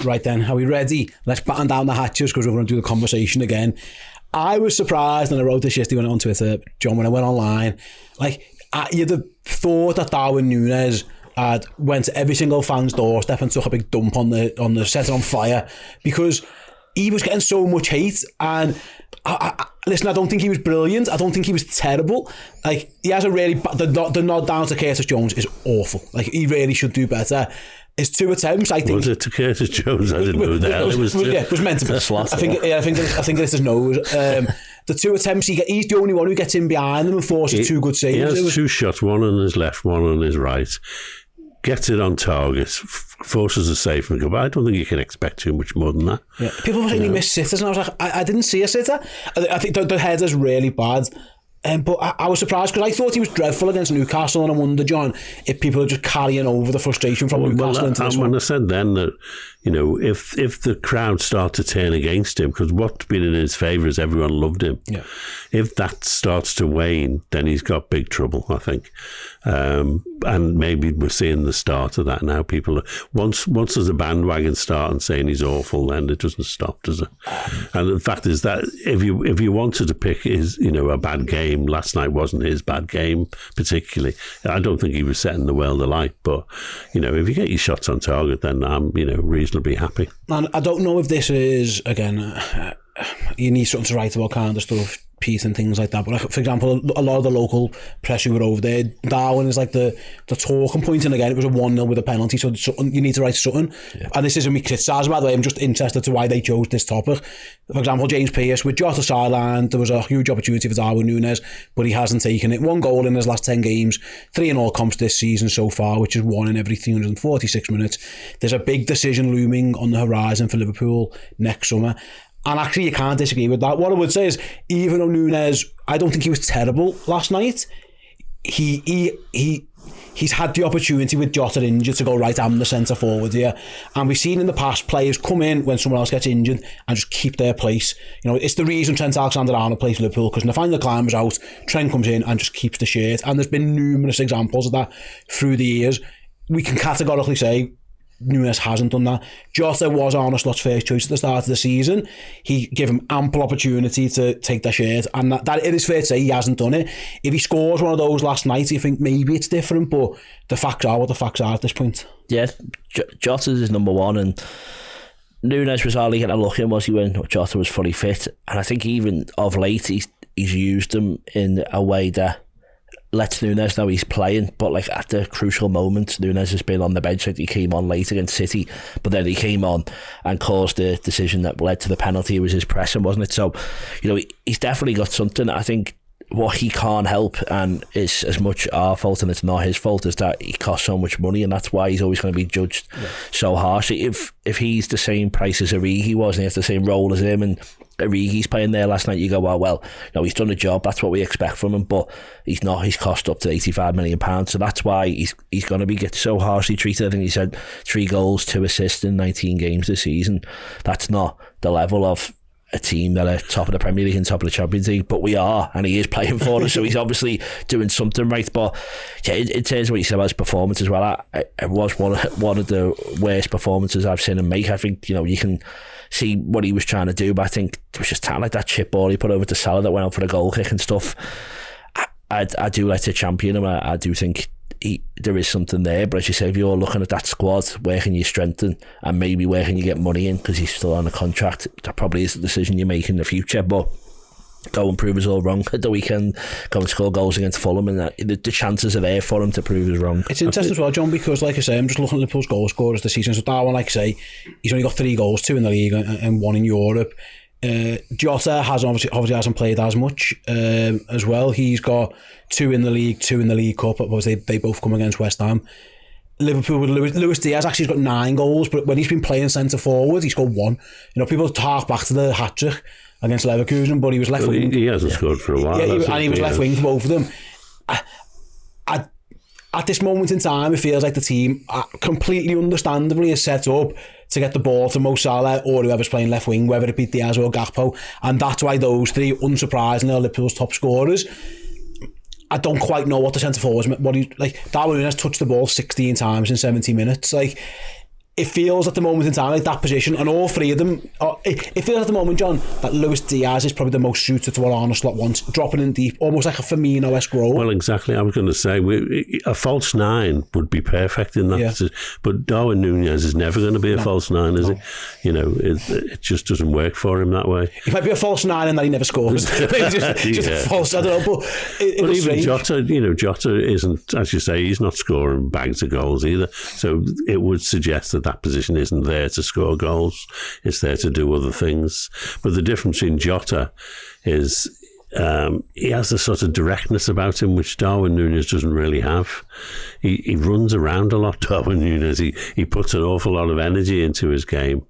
right then, are we ready? Let's batten down the hatches because we're going to do the conversation again. I was surprised, and I wrote this yesterday when I went on Twitter, John, when I went online, like, you'd have thought that Darwin Nunez had went to every single fan's doorstep and took a big dump on the set it on fire, because he was getting so much hate. And listen, I don't think he was brilliant. I don't think he was terrible. Like, he has a really the nod down to Curtis Jones is awful. Like, he really should do better. His 2 attempts, I think. Was it to Curtis Jones? I didn't know that. It was meant to be. Slot. I think it's his nose. The 2 attempts he's the only one who gets in behind them and forces 2 good saves. He has 2 shots, one on his left, one on his right. Gets it on target, forces a save from goal. I don't think you can expect too much more than that. Yeah. People were saying he missed sitters, and I was like, I didn't see a sitter. I think the header's really bad. But I was surprised because I thought he was dreadful against Newcastle, and I wonder, John, if people are just carrying over the frustration from Newcastle into this one. When I said then that, you know, if the crowd start to turn against him, because what's been in his favour is everyone loved him. Yeah. If that starts to wane, then he's got big trouble, I think. And maybe we're seeing the start of that now. People once there's a bandwagon start and saying he's awful, then it doesn't stop, does it? And the fact is that if you wanted to pick his, you know, a bad game, last night wasn't his bad game particularly. I don't think he was setting the world alight, but you know, if you get your shots on target, then I'm, you know, reasonably happy. And I don't know if this is, again, you need something to write about kind of stuff, Pete, and things like that. But like, for example, a lot of the local press who were over there, Darwin is like the talking point, and again, it was a 1-0 with a penalty, so you need to write something. Yeah. And this isn't me criticising, by the way, I'm just interested to why they chose this topic. For example, James Pearce, with Jota sidelined, there was a huge opportunity for Darwin Nunez, but he hasn't taken it. 1 goal in his last 10 games, 3 in all comps this season so far, which is 1 in every 346 minutes. There's a big decision looming on the horizon for Liverpool next summer. And actually, you can't disagree with that. What I would say is, even though Núñez, I don't think he was terrible last night, he's had the opportunity with Jota injured to go right, I'm the centre forward here. And we've seen in the past players come in when someone else gets injured and just keep their place. You know, it's the reason Trent Alexander-Arnold plays Liverpool, because Nathaniel Clymer's out, Trent comes in and just keeps the shirt. And there's been numerous examples of that through the years. We can categorically say Núñez hasn't done that. Jota was Arne Slot's first choice at the start of the season. He gave him ample opportunity to take the shirt, and that it is fair to say he hasn't done it. If he scores one of those last night, you think maybe it's different, but the facts are what the facts are at this point. Yeah, Jota's is number 1, and Núñez was hardly getting a look in, was he, when Jota was fully fit? And I think even of late he's used him in a way that lets Núñez know he's playing, but like at the crucial moments, Núñez has been on the bench. Like, he came on late against City, but then he came on and caused the decision that led to the penalty. It was his pressing, wasn't it? So, you know, he's definitely got something. I think what he can't help, and it's as much our fault and it's not his fault, is that he costs so much money, and that's why he's always going to be judged so harshly. If he's the same price as Origi was, and he has the same role as him, and Origi's playing there last night, you go, well, no, he's done a job, that's what we expect from him, but he's not. He's cost up to £85 million, so that's why he's going to get so harshly treated. I think he said 3 goals, 2 assists in 19 games this season. That's not the level of a team that are top of the Premier League and top of the Champions League, but we are, and he is playing for us, so he's obviously doing something right. But yeah, in terms of what you said about his performance as well, it was one of the worst performances I've seen him make. I think, you know, you can see what he was trying to do, but I think it was just like that chip ball he put over to Salah that went out for a goal kick and stuff. I do like to champion him. I do think there is something there, but as you say, if you're looking at that squad, where can you strengthen, and maybe where can you get money in, because he's still on a contract? That probably is the decision you make in the future, but go and prove us all wrong at the weekend, go and score goals against Fulham, and the chances are there for him to prove us wrong. It's interesting as well, John, because like I say, I'm just looking at Liverpool's goal scorers this season. So Darwin, like I say, he's only got 3 goals, 2 in the league and 1 in Europe. Jota obviously hasn't played as much as well. He's got 2 in the league, 2 in the League Cup. Obviously they both come against West Ham. Liverpool with Luis Diaz actually has got 9 goals, but when he's been playing centre forward, he's got 1. You know, people talk back to the hat trick against Leverkusen, but he was left wing. He hasn't scored for a while. Yeah, and he was left wing for both of them. At this moment in time, it feels like the team completely understandably is set up to get the ball to Mo Salah or whoever's playing left wing, whether it be Diaz or Gakpo, and that's why those 3, unsurprisingly, are Liverpool's top scorers. I don't quite know what the centre forwards, what he like. Darwin has touched the ball 16 times in 70 minutes. Like, it feels at the moment in time like that position, and all three of them, it feels at the moment, John, that Luis Diaz is probably the most suited to what Arne Slot wants, dropping in deep, almost like a Firmino-esque role. Well, exactly. I was going to say, a false nine would be perfect in that position. But Darwin Nunez is never going to be a false nine, is he? It just doesn't work for him that way. He might be a false nine in that he never scores. just a false, I don't know. But even Jota, Jota isn't, as you say, he's not scoring bags of goals either. So it would suggest that position isn't there to score goals. It's there to do other things. But the difference in Jota is he has a sort of directness about him which Darwin Nunez doesn't really have. He runs around a lot, Darwin Nunez. He puts an awful lot of energy into his game.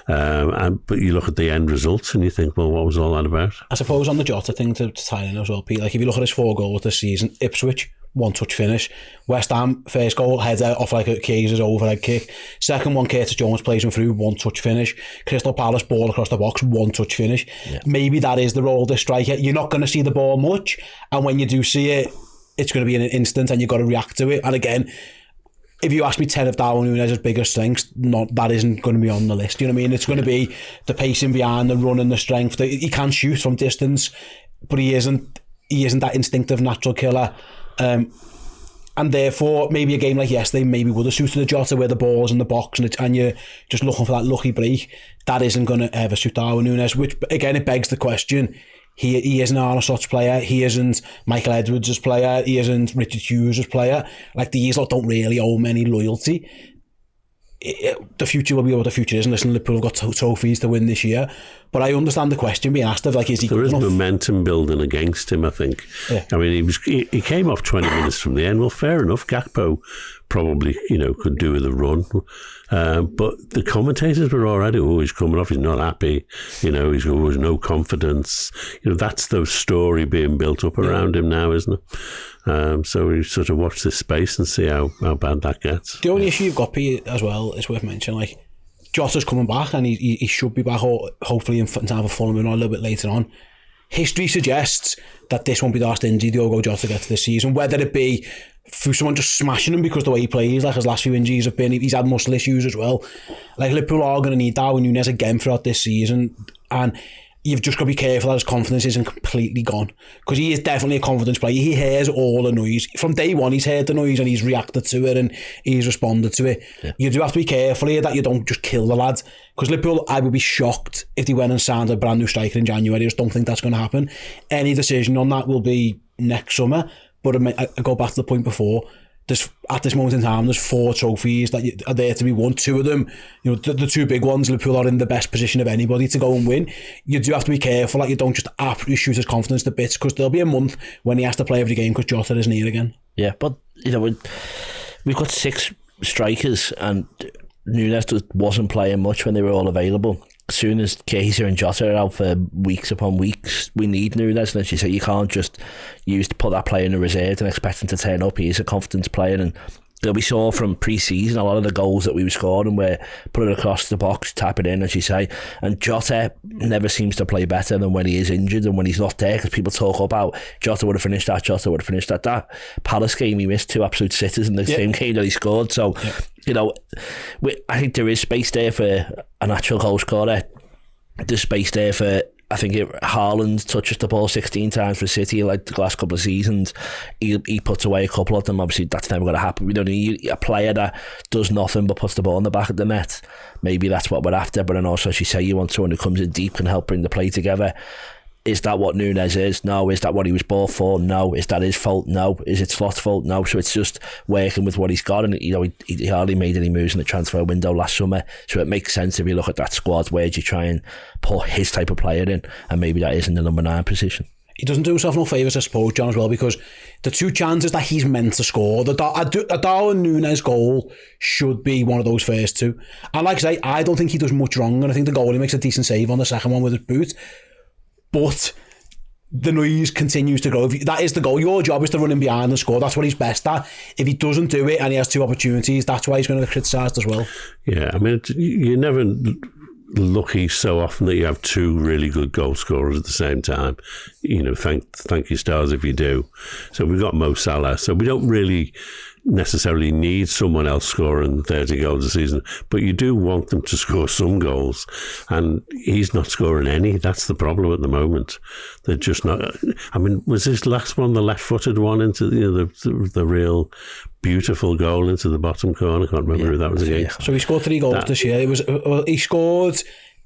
But you look at the end results and you think, well, what was all that about? I suppose on the Jota thing to tie in as well, Pete, like if you look at his 4 goals this season, Ipswich, 1-touch finish. West Ham, first goal, header off like a Kayser's overhead kick. Second one, Curtis Jones plays him through, 1-touch finish. Crystal Palace, ball across the box, 1-touch finish. Yeah. Maybe that is the role of the striker. You're not going to see the ball much, and when you do see it, it's going to be in an instant and you've got to react to it. And again, if you ask me 10 of Darwin Nunez's biggest strengths, that isn't going to be on the list. You know what I mean? It's going to be the pacing behind, the running, the strength. He can shoot from distance, but he isn't that instinctive natural killer. And therefore, maybe a game like yesterday maybe would have suited the Jota where the ball's in the box and you're just looking for that lucky break. That isn't going to ever suit Darwin Nunez, which, again, it begs the question. He isn't Arne Slot's player. He isn't Michael Edwards' player. He isn't Richard Hughes' player. Like, these lot don't really owe him any loyalty. The future will be what the future is, and listen, Liverpool have got trophies to win this year, but I understand the question being asked of, like, is he good enough? There is momentum building against him, I think. Yeah. I mean, he came off 20 minutes from the end. Well, fair enough, Gakpo probably, could do with a run, but the commentators were already, he's coming off, he's not happy, he's always no confidence. That's the story being built up around him now, isn't it? So we sort of watch this space and see how bad that gets. The only issue you've got, Pete, as well, is worth mentioning, like, Jota's coming back and he should be back, hopefully in time for Fulham a little bit later on. History suggests that this won't be the last injury Diogo Jota gets this season, whether it be through someone just smashing him because the way he plays, like his last few injuries have been, he's had muscle issues as well. Like, Liverpool are going to need Darwin Nunez again throughout this season, and you've just got to be careful that his confidence isn't completely gone, because he is definitely a confidence player. He hears all the noise from day one. He's heard the noise and he's reacted to it and he's responded to it. Yeah. You do have to be careful here that you don't just kill the lad, because Liverpool, I would be shocked if they went and signed a brand new striker in January. I just don't think that's going to happen. Any decision on that will be next summer. But I go back to the point before. At this moment in time, there's 4 trophies that are there to be won. 2 of them, the 2 big ones, Liverpool are in the best position of anybody to go and win. You do have to be careful that you don't just absolutely shoot his confidence to bits, because there'll be a month when he has to play every game because Jota isn't here again. Yeah, but we've got 6 strikers and Nunez wasn't playing much when they were all available. As soon as Kayser and Jota are out for weeks upon weeks, we need Nunez. And as you say, you can't just put that player in the reserve and expect him to turn up. He is a confidence player, and we saw from pre-season a lot of the goals that we were scoring were put it across the box, tap it in, as you say. And Jota never seems to play better than when he is injured and when he's not there, because people talk about Jota would have finished that, Jota would have finished that. That Palace game, he missed 2 absolute sitters in the same game that he scored. So, I think there is space there for a natural goal scorer. There's space there for, I think, Haaland touches the ball 16 times for City like the last couple of seasons. He puts away a couple of them. Obviously, that's never going to happen. We don't need a player that does nothing but puts the ball in the back of the net. Maybe that's what we're after. But then also, as you say, you want someone who comes in deep, can help bring the play together. Is that what Nunez is? No. Is that what he was bought for? No. Is that his fault? No. Is it Slot's fault? No. So it's just working with what he's got, and he hardly made any moves in the transfer window last summer. So it makes sense if you look at that squad, where do you try and put his type of player in, and maybe that is in the number 9 position. He doesn't do himself no favours, I suppose, John, as well, because the 2 chances that he's meant to score, a Darwin Nunez goal should be one of those first 2. And like I say, I don't think he does much wrong, and I think the goalie makes a decent save on the second one with his boot. But the noise continues to grow. That is the goal. Your job is to run in behind and score. That's what he's best at. If he doesn't do it and he has 2 opportunities, that's why he's going to get criticised as well. Yeah, I mean, you're never lucky so often that you have 2 really good goal scorers at the same time. Thank you stars if you do. So we've got Mo Salah. So we don't really necessarily need someone else scoring 30 goals a season, but you do want them to score some goals, and he's not scoring any. That's the problem at the moment. They're just not. I mean, was his last one the left-footed one into the real beautiful goal into the bottom corner? I can't remember who that was against. So he scored 3 goals this year.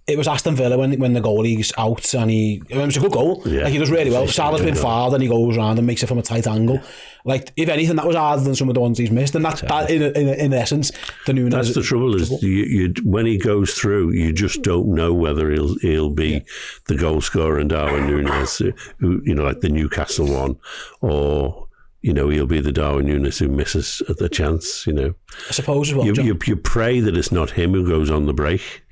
It was Aston Villa when the goalie's out, and it was a good goal. Yeah. Like, he does really well. Salah's been fouled and he goes around and makes it from a tight angle. Like, if anything, that was harder than some of the ones he's missed, and that in essence, the Nunez. That's the trouble is you when he goes through, you just don't know whether he'll be the goal scorer in Darwin Nunez, who, like the Newcastle one, or he'll be the Darwin Nunez who misses the chance. I suppose as well. You pray that it's not him who goes on the break.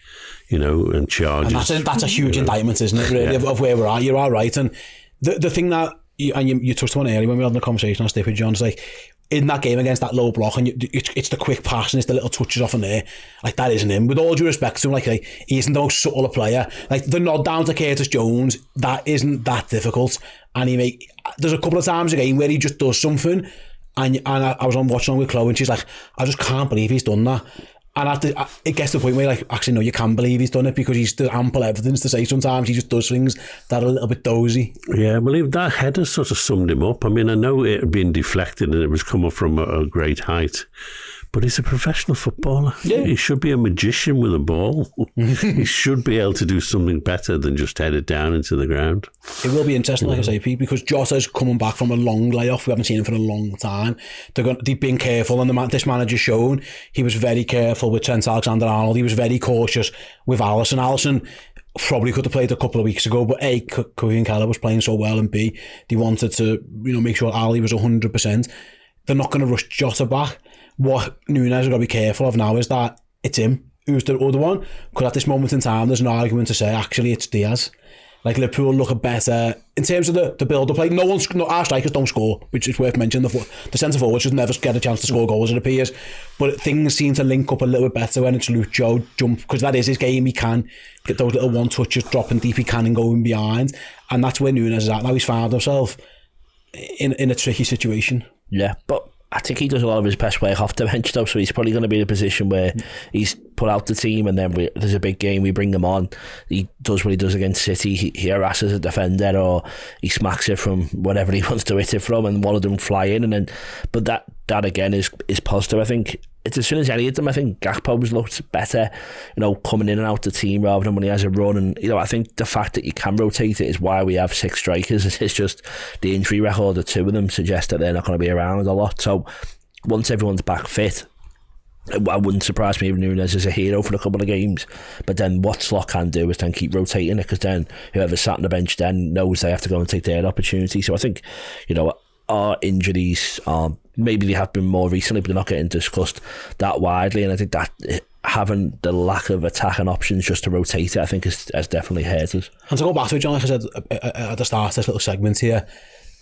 And charges. And that's a huge indictment, isn't it, really, of where we're at. You are right. And the thing that, you touched on earlier when we were having the conversation on Stick with John, it's like, in that game against that low block, and it's the quick pass and it's the little touches off in there, like, that isn't him. With all due respect to him, like he isn't the most subtle a player. Like, the nod down to Curtis Jones, that isn't that difficult. And there's a couple of times a game where he just does something, and I was watching with Chloe, and she's like, I just can't believe he's done that. And it gets to the point where, like, actually, no, you can believe he's done it, because there's ample evidence to say sometimes he just does things that are a little bit dozy. Yeah, I believe that header sort of summed him up. I mean, I know it had been deflected and it was coming from a great height, but he's a professional footballer. Yeah. He should be a magician with a ball. He should be able to do something better than just head it down into the ground. It will be interesting, like I say, Pete, because Jota's coming back from a long layoff. We haven't seen him for a long time. They've been careful, and this manager's shown he was very careful with Trent Alexander-Arnold. He was very cautious with Alisson. Alisson probably could have played a couple of weeks ago, but A, Kevin Keller was playing so well, and B, they wanted to make sure Ali was 100%. They're not going to rush Jota back. What Núñez has got to be careful of now is that it's him who's the other one, because at this moment in time there's an argument to say actually it's Diaz. Like, Liverpool look better in terms of the build-up. Like, our strikers don't score, which is worth mentioning. The centre forward should never get a chance to score goals, it appears, but things seem to link up a little bit better when it's Lucho jump, because that is his game. He can get those little one touches, dropping deep, he can, and going behind, and that's where Núñez is at now. He's found himself in a tricky situation. Yeah, but I think he does a lot of his best work off the bench though, so he's probably going to be in a position where he's put out the team, and then there's a big game, we bring him on, he does what he does against City, he harasses a defender, or he smacks it from whatever he wants to hit it from, and one of them fly in, and then, but that again is positive. I think it's as soon as any of them, I think Gakpo's looked better, coming in and out the team rather than when he has a run, and I think the fact that you can rotate it is why we have 6 strikers. It's just the injury record of 2 of them suggests that they're not going to be around a lot. So once everyone's back fit, I wouldn't surprise me if Núñez is a hero for a couple of games, but then what Slot can do is then keep rotating it, because then whoever sat on the bench then knows they have to go and take their opportunity. So I think our injuries are, maybe they have been more recently, but they're not getting discussed that widely, and I think that having the lack of attacking options just to rotate it, I think has definitely hurt us. And to go back to it, John, like I said at the start of this little segment here,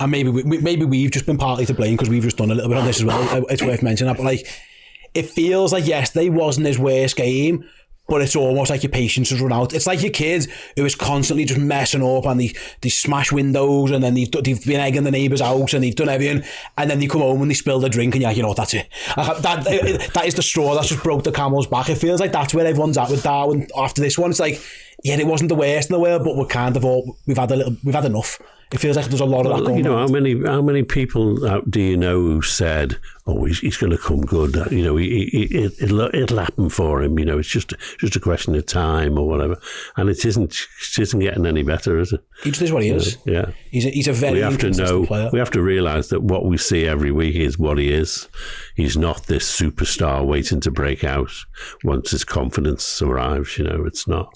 and maybe we've just been partly to blame because we've just done a little bit on this as well, it's worth mentioning that, but like, it feels like yesterday wasn't his worst game, but it's almost like your patience has run out. It's like your kids who is constantly just messing up, and they smash windows, and then they've been egging the neighbour's house, and they've done everything, and then they come home and they spill the drink, and you're like, that's it. That is the straw that just broke the camel's back. It feels like that's where everyone's at with Darwin after this one. It's like, yeah, it wasn't the worst in the world, but we're kind of we've had enough. It feels like there's a lot of that going on. How many people do you know who said, "Oh, he's going to come good"? It'll happen for him. It's just a question of time or whatever. And it isn't getting any better, is it? He just is what he is. Yeah, he's a very inconsistent player. We have to realise that what we see every week is what he is. He's not this superstar waiting to break out once his confidence arrives. It's not.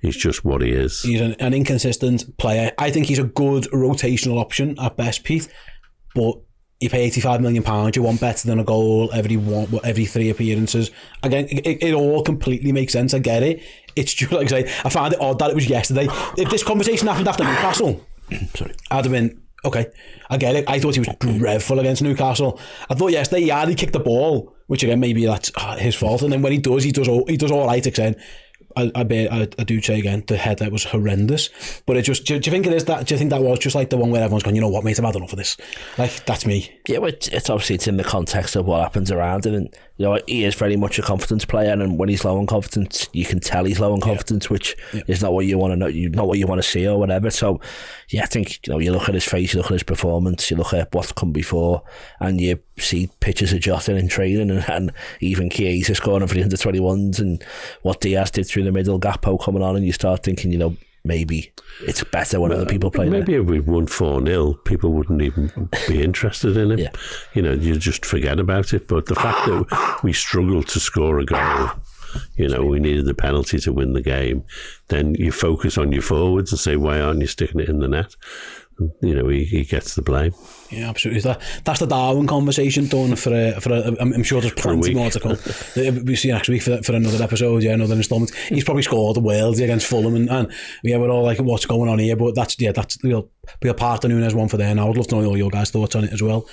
He's just what he is. He's an inconsistent player. I think he's a good rotational option at best, Pete, but you pay £85 million, you want better than a goal every 3 appearances. Again, it all completely makes sense. I get it. It's just like I say, I found it odd that it was yesterday. If this conversation happened after Newcastle, I'd have been okay, I get it. I thought he was dreadful against Newcastle. I thought yesterday he kicked the ball, which again maybe that's his fault, and then when he does all right again. I do say again, the header was horrendous. But it just, do you think it is that? Do you think that was just like the one where everyone's gone, you know what, mate, I've had enough of this? Like, that's me. Yeah, but it's obviously it's in the context of what happens around it, and you know he is very much a confidence player, and when he's low on confidence, you can tell he's low on confidence, which is not what you want to know, not what you want to see or whatever. So, yeah, I think you look at his face, you look at his performance, you look at what's come before, and you see pictures of Jota in training, and even Chiesa scoring for the under-21s, and what Diaz did through the middle, Gakpo coming on, and you start thinking, maybe it's better when other people play. Maybe if we won 4-0, people wouldn't even be interested in it. Yeah. You just forget about it. But the fact that we struggled to score a goal, we needed the penalty to win the game, then you focus on your forwards and say, why aren't you sticking it in the net? He gets the blame. Yeah, absolutely. That's the Darwin conversation done for I'm sure there's plenty more to come. We see next week for another episode, another instalment. He's probably scored the world against Fulham, and we're all like, what's going on here? But that's we'll be a part of Nunez one for there. Now I'd love to know all your guys' thoughts on it as well.